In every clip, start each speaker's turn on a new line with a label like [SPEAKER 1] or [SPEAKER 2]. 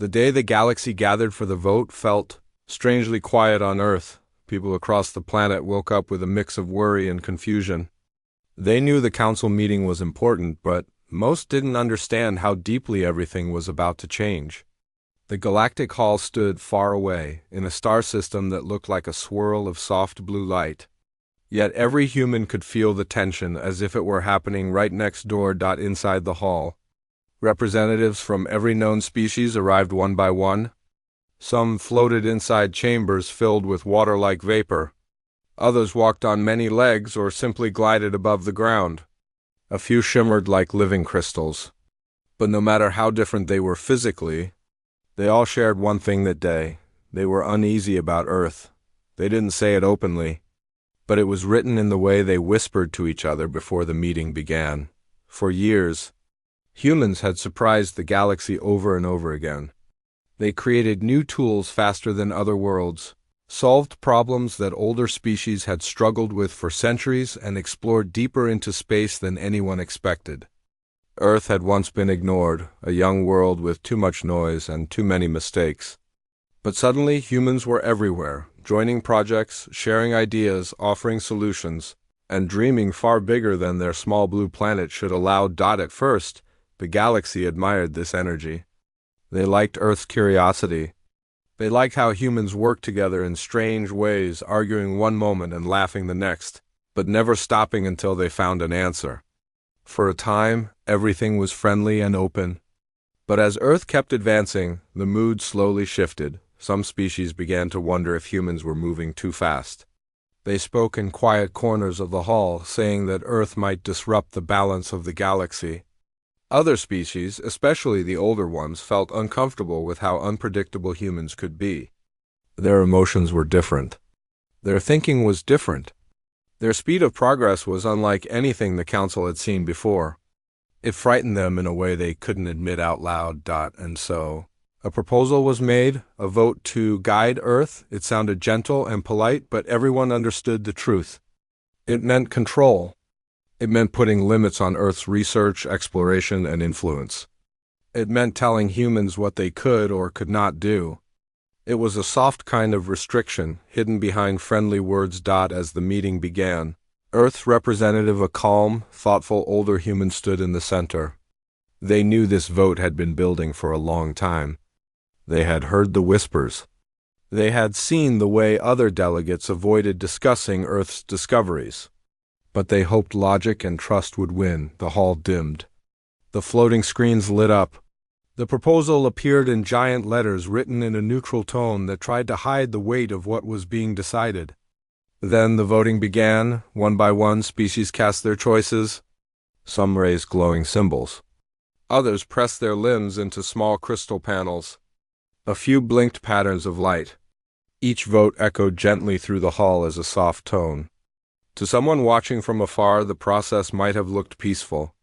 [SPEAKER 1] The day the galaxy gathered for the vote felt strangely quiet on Earth. People across the planet woke up with a mix of worry and confusion. They knew the council meeting was important, but most didn't understand how deeply everything was about to change. The Galactic Hall stood far away, in a star system that looked like a swirl of soft blue light. Yet every human could feel the tension as if it were happening right next door. Inside the hall, representatives from every known species arrived one by one. Some floated inside chambers filled with water-like vapor. Others walked on many legs or simply glided above the ground. A few shimmered like living crystals. But no matter how different they were physically, they all shared one thing that day. They were uneasy about Earth. They didn't say it openly, but it was written in the way they whispered to each other before the meeting began. For years, humans had surprised the galaxy over and over again. They created new tools faster than other worlds, solved problems that older species had struggled with for centuries, and explored deeper into space than anyone expected. Earth had once been ignored, a young world with too much noise and too many mistakes. But suddenly humans were everywhere, joining projects, sharing ideas, offering solutions, and dreaming far bigger than their small blue planet should allow. At first, the galaxy admired this energy. They liked Earth's curiosity. They liked how humans worked together in strange ways, arguing one moment and laughing the next, but never stopping until they found an answer. For a time, everything was friendly and open. But as Earth kept advancing, the mood slowly shifted. Some species began to wonder if humans were moving too fast. They spoke in quiet corners of the hall, saying that Earth might disrupt the balance of the galaxy. Other species, especially the older ones, felt uncomfortable with how unpredictable humans could be. Their emotions were different. Their thinking was different. Their speed of progress was unlike anything the council had seen before. It frightened them in a way they couldn't admit out loud. And so, a proposal was made, a vote to guide Earth. It sounded gentle and polite, but everyone understood the truth. It meant control. It meant putting limits on Earth's research, exploration, and influence. It meant telling humans what they could or could not do. It was a soft kind of restriction, hidden behind friendly words. As the meeting began, Earth's representative, a calm, thoughtful older human, stood in the center. They knew this vote had been building for a long time. They had heard the whispers. They had seen the way other delegates avoided discussing Earth's discoveries. But they hoped logic and trust would win. The hall dimmed. The floating screens lit up. The proposal appeared in giant letters written in a neutral tone that tried to hide the weight of what was being decided. Then the voting began. One by one, species cast their choices. Some raised glowing symbols. Others pressed their limbs into small crystal panels. A few blinked patterns of light. Each vote echoed gently through the hall as a soft tone. To someone watching from afar, the process might have looked peaceful.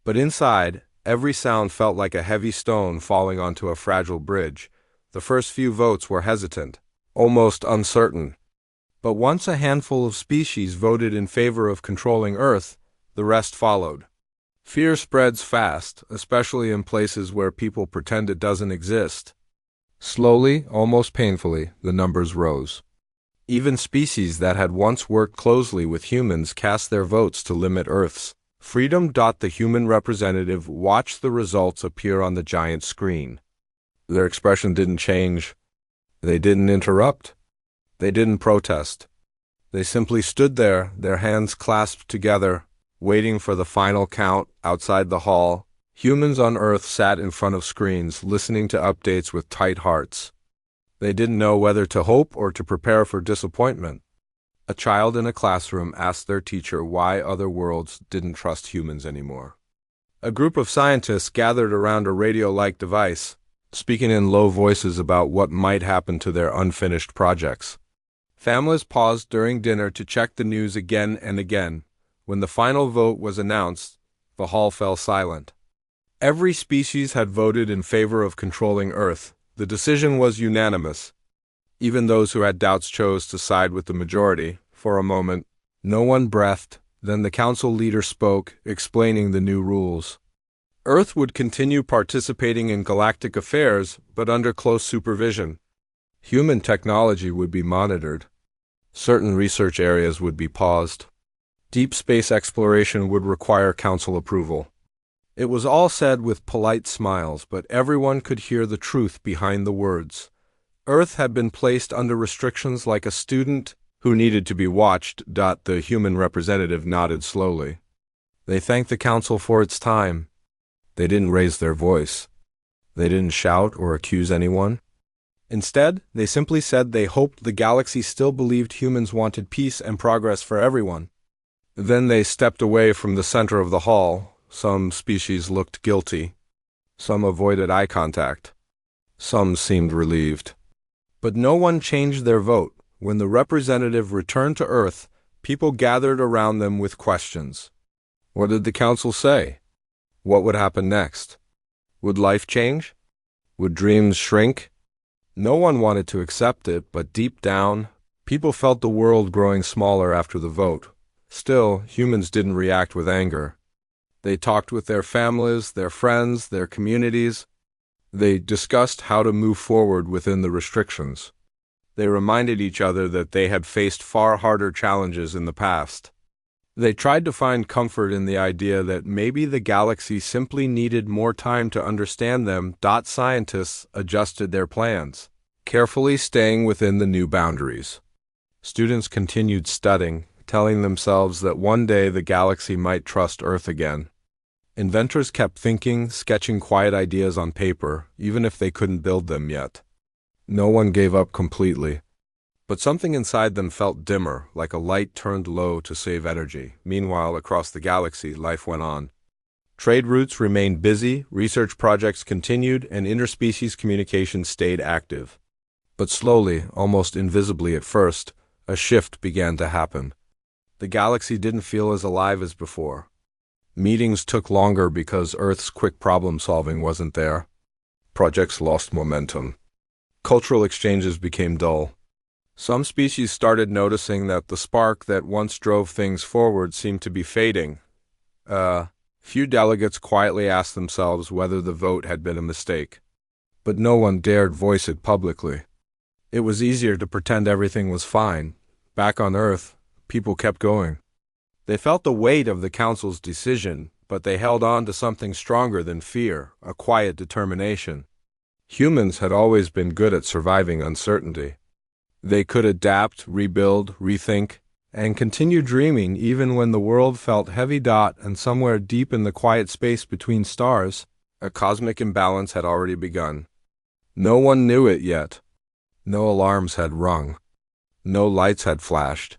[SPEAKER 1] But inside, every sound felt like a heavy stone falling onto a fragile bridge. The first few votes were hesitant, almost uncertain. But once a handful of species voted in favor of controlling Earth, the rest followed. Fear spreads fast, especially in places where people pretend it doesn't exist. Slowly, almost painfully, the numbers rose. Even species that had once worked closely with humans cast their votes to limit Earth's freedom. The human representative watched the results appear on the giant screen. Their expression didn't change. They didn't interrupt. They didn't protest. They simply stood there, their hands clasped together, waiting for the final count. Outside the hall, humans on Earth sat in front of screens, listening to updates with tight hearts. They didn't know whether to hope or to prepare for disappointment. A child in a classroom asked their teacher why other worlds didn't trust humans anymore. A group of scientists gathered around a radio-like device, speaking in low voices about what might happen to their unfinished projects. Families paused during dinner to check the news again and again. When the final vote was announced, the hall fell silent. Every species had voted in favor of controlling Earth. The decision was unanimous. Even those who had doubts chose to side with the majority. For a moment, no one breathed. Then the council leader spoke, explaining the new rules. Earth would continue participating in galactic affairs, but under close supervision. Human technology would be monitored. Certain research areas would be paused. Deep space exploration would require council approval. It was all said with polite smiles, but everyone could hear the truth behind the words. Earth had been placed under restrictions like a student who needed to be watched. The human representative nodded slowly. They thanked the council for its time. They didn't raise their voice. They didn't shout or accuse anyone. Instead, they simply said they hoped the galaxy still believed humans wanted peace and progress for everyone. Then they stepped away from the center of the hall. Some species looked guilty. Some avoided eye contact. Some seemed relieved. But no one changed their vote. When the representative returned to Earth, people gathered around them with questions. What did the council say? What would happen next? Would life change? Would dreams shrink? No one wanted to accept it, but deep down, people felt the world growing smaller after the vote. Still, humans didn't react with anger. They talked with their families, their friends, their communities. They discussed how to move forward within the restrictions. They reminded each other that they had faced far harder challenges in the past. They tried to find comfort in the idea that maybe the galaxy simply needed more time to understand them. Scientists adjusted their plans, carefully staying within the new boundaries. Students continued studying, telling themselves that one day the galaxy might trust Earth again. Inventors kept thinking, sketching quiet ideas on paper, even if they couldn't build them yet. No one gave up completely. But something inside them felt dimmer, like a light turned low to save energy. Meanwhile, across the galaxy, life went on. Trade routes remained busy, research projects continued, and interspecies communication stayed active. But slowly, almost invisibly at first, a shift began to happen. The galaxy didn't feel as alive as before. Meetings took longer because Earth's quick problem-solving wasn't there. Projects lost momentum. Cultural exchanges became dull. Some species started noticing that the spark that once drove things forward seemed to be fading. Few delegates quietly asked themselves whether the vote had been a mistake. But no one dared voice it publicly. It was easier to pretend everything was fine. Back on Earth, people kept going. They felt the weight of the council's decision, but they held on to something stronger than fear, a quiet determination. Humans had always been good at surviving uncertainty. They could adapt, rebuild, rethink, and continue dreaming even when the world felt heavy. And somewhere deep in the quiet space between stars, a cosmic imbalance had already begun. No one knew it yet. No alarms had rung. No lights had flashed.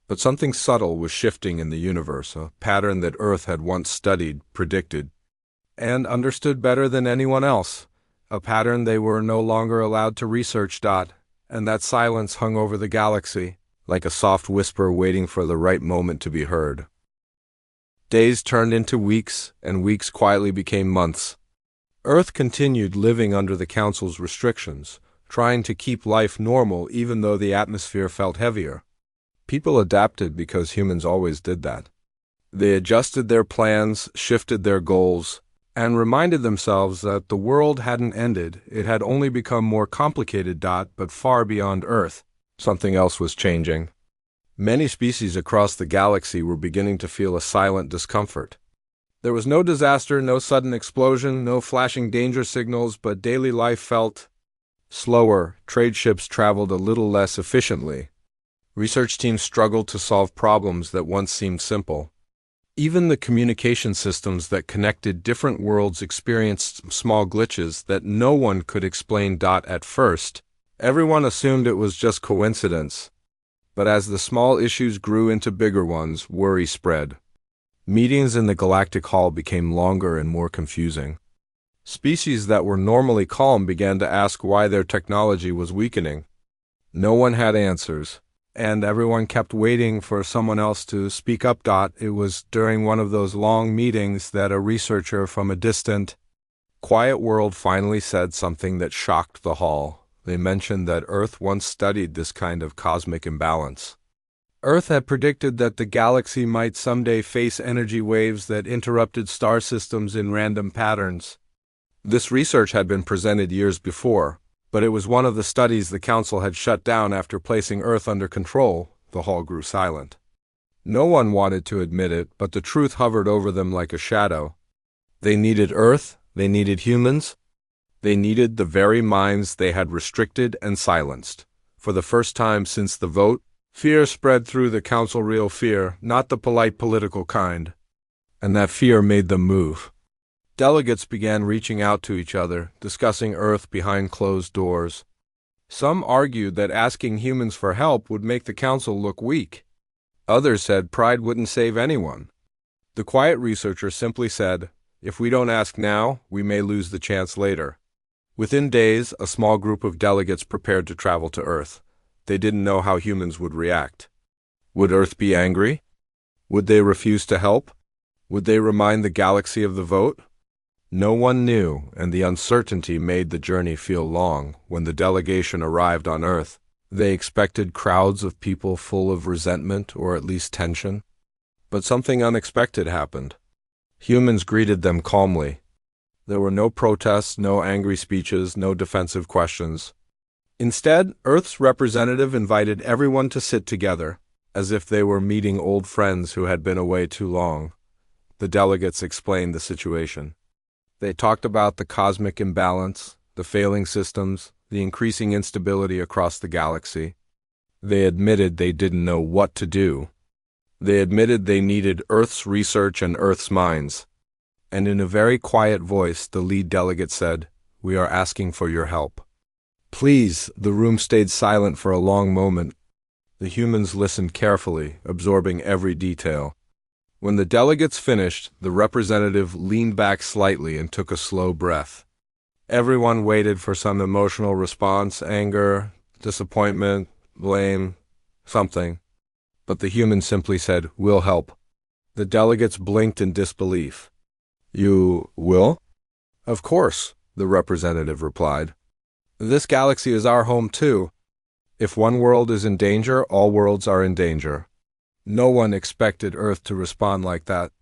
[SPEAKER 1] But something subtle was shifting in the universe, a pattern that Earth had once studied, predicted, and understood better than anyone else, a pattern they were no longer allowed to research. And that silence hung over the galaxy, like a soft whisper waiting for the right moment to be heard. Days turned into weeks, and weeks quietly became months. Earth continued living under the Council's restrictions, trying to keep life normal even though the atmosphere felt heavier. People adapted because humans always did that. They adjusted their plans, shifted their goals, and reminded themselves that the world hadn't ended, it had only become more complicated. But far beyond Earth, something else was changing. Many species across the galaxy were beginning to feel a silent discomfort. There was no disaster, no sudden explosion, no flashing danger signals, but daily life felt slower. Trade ships traveled a little less efficiently. Research teams struggled to solve problems that once seemed simple. Even the communication systems that connected different worlds experienced small glitches that no one could explain. At first, everyone assumed it was just coincidence. But as the small issues grew into bigger ones, worry spread. Meetings in the Galactic Hall became longer and more confusing. Species that were normally calm began to ask why their technology was weakening. No one had answers, and everyone kept waiting for someone else to speak up. It was during one of those long meetings that a researcher from a distant, quiet world finally said something that shocked the hall. They mentioned that Earth once studied this kind of cosmic imbalance. Earth had predicted that the galaxy might someday face energy waves that interrupted star systems in random patterns. This research had been presented years before, but it was one of the studies the Council had shut down after placing Earth under control. The hall grew silent. No one wanted to admit it, but the truth hovered over them like a shadow. They needed Earth, they needed humans, they needed the very minds they had restricted and silenced. For the first time since the vote, fear spread through the Council, real fear, not the polite political kind. And that fear made them move. Delegates began reaching out to each other, discussing Earth behind closed doors. Some argued that asking humans for help would make the Council look weak. Others said pride wouldn't save anyone. The quiet researcher simply said, "If we don't ask now, we may lose the chance later." Within days, a small group of delegates prepared to travel to Earth. They didn't know how humans would react. Would Earth be angry? Would they refuse to help? Would they remind the galaxy of the vote? No one knew, and the uncertainty made the journey feel long. When the delegation arrived on Earth, they expected crowds of people full of resentment or at least tension. But something unexpected happened. Humans greeted them calmly. There were no protests, no angry speeches, no defensive questions. Instead, Earth's representative invited everyone to sit together, as if they were meeting old friends who had been away too long. The delegates explained the situation. They talked about the cosmic imbalance, the failing systems, the increasing instability across the galaxy. They admitted they didn't know what to do. They admitted they needed Earth's research and Earth's minds. And in a very quiet voice, the lead delegate said, "We are asking for your help." "Please." The room stayed silent for a long moment. The humans listened carefully, absorbing every detail. When the delegates finished, the representative leaned back slightly and took a slow breath. Everyone waited for some emotional response, anger, disappointment, blame, something. But the human simply said, "We'll help." The delegates blinked in disbelief. "You will?" "Of course," the representative replied. "This galaxy is our home too. If one world is in danger, all worlds are in danger." No one expected Earth to respond like that.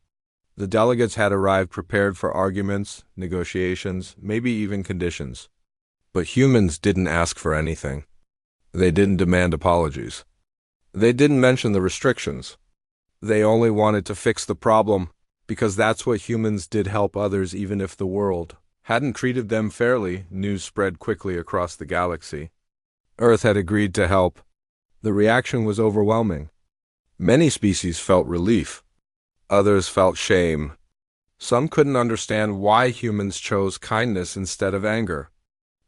[SPEAKER 1] The delegates had arrived prepared for arguments, negotiations, maybe even conditions. But humans didn't ask for anything. They didn't demand apologies. They didn't mention the restrictions. They only wanted to fix the problem, because that's what humans did, help others even if the world hadn't treated them fairly. News spread quickly across the galaxy. Earth had agreed to help. The reaction was overwhelming. Many species felt relief. Others felt shame. Some couldn't understand why humans chose kindness instead of anger.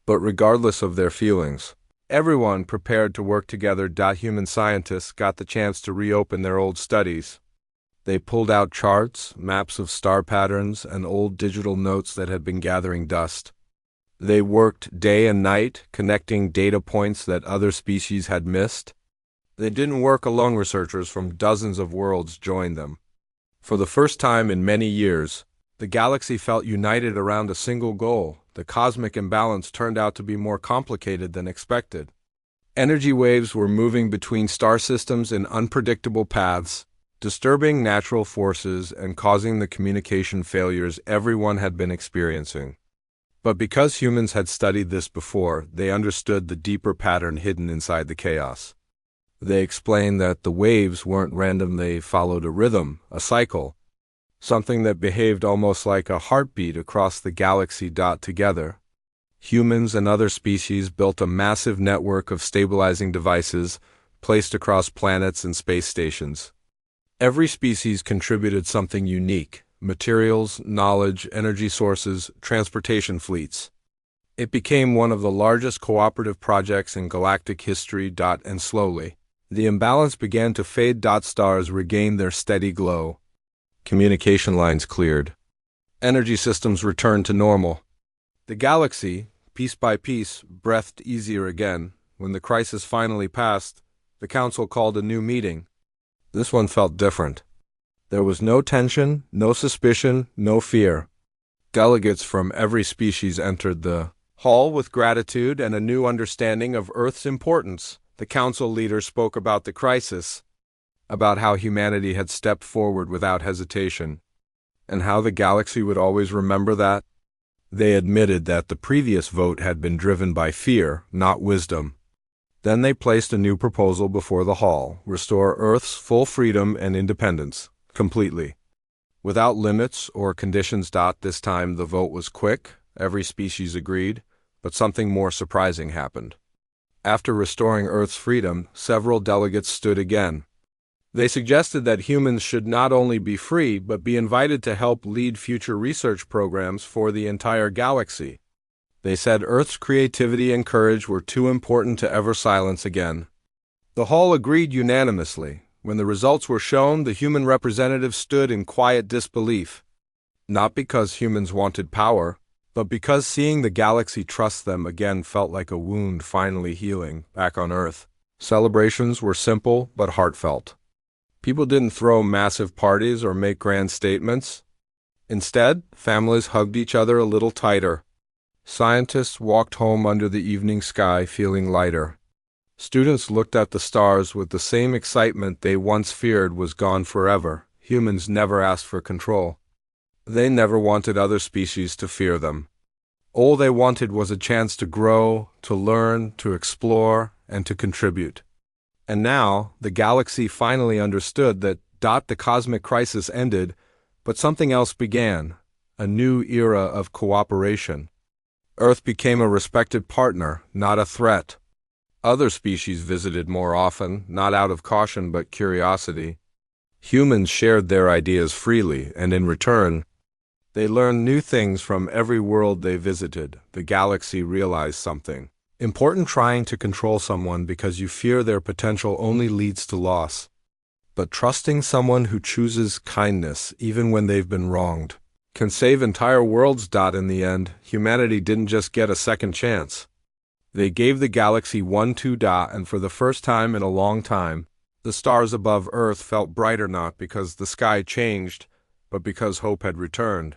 [SPEAKER 1] But regardless of their feelings, everyone prepared to work together. Human scientists got the chance to reopen their old studies. They pulled out charts, maps of star patterns, and old digital notes that had been gathering dust. They worked day and night, connecting data points that other species had missed. They didn't work alone. Researchers from dozens of worlds joined them. For the first time in many years, the galaxy felt united around a single goal. The cosmic imbalance turned out to be more complicated than expected. Energy waves were moving between star systems in unpredictable paths, disturbing natural forces and causing the communication failures everyone had been experiencing. But because humans had studied this before, they understood the deeper pattern hidden inside the chaos. They explained that the waves weren't random, they followed a rhythm, a cycle, something that behaved almost like a heartbeat across the galaxy. Together, humans and other species built a massive network of stabilizing devices placed across planets and space stations. Every species contributed something unique: materials, knowledge, energy sources, transportation fleets. It became one of the largest cooperative projects in galactic history. And slowly, the imbalance began to fade. Stars regained their steady glow. Communication lines cleared. Energy systems returned to normal. The galaxy, piece by piece, breathed easier again. When the crisis finally passed, the Council called a new meeting. This one felt different. There was no tension, no suspicion, no fear. Delegates from every species entered the hall with gratitude and a new understanding of Earth's importance. The Council leader spoke about the crisis. about how humanity had stepped forward without hesitation, and how the galaxy would always remember that. They admitted that the previous vote had been driven by fear, not wisdom. Then they placed a new proposal before the hall: restore Earth's full freedom and independence, completely, without limits or conditions. This time the vote was quick, every species agreed, but something more surprising happened. After restoring Earth's freedom, several delegates stood again. They suggested that humans should not only be free, but be invited to help lead future research programs for the entire galaxy. They said Earth's creativity and courage were too important to ever silence again. The hall agreed unanimously. When the results were shown, the human representatives stood in quiet disbelief. Not because humans wanted power, but because seeing the galaxy trust them again felt like a wound finally healing back on Earth. Celebrations were simple but heartfelt. People didn't throw massive parties or make grand statements. Instead, families hugged each other a little tighter. Scientists walked home under the evening sky feeling lighter. Students looked at the stars with the same excitement they once feared was gone forever. Humans never asked for control. They never wanted other species to fear them. All they wanted was a chance to grow, to learn, to explore, and to contribute. And now, the galaxy finally understood that the cosmic crisis ended, but something else began, a new era of cooperation. Earth became a respected partner, not a threat. Other species visited more often, not out of caution but curiosity. Humans shared their ideas freely, and in return, they learned new things from every world they visited. The galaxy realized something important: trying to control someone because you fear their potential only leads to loss. But trusting someone who chooses kindness, even when they've been wronged, can save entire worlds. In the end, humanity didn't just get a second chance. They gave the galaxy and for the first time in a long time, the stars above Earth felt brighter, not because the sky changed, but because hope had returned.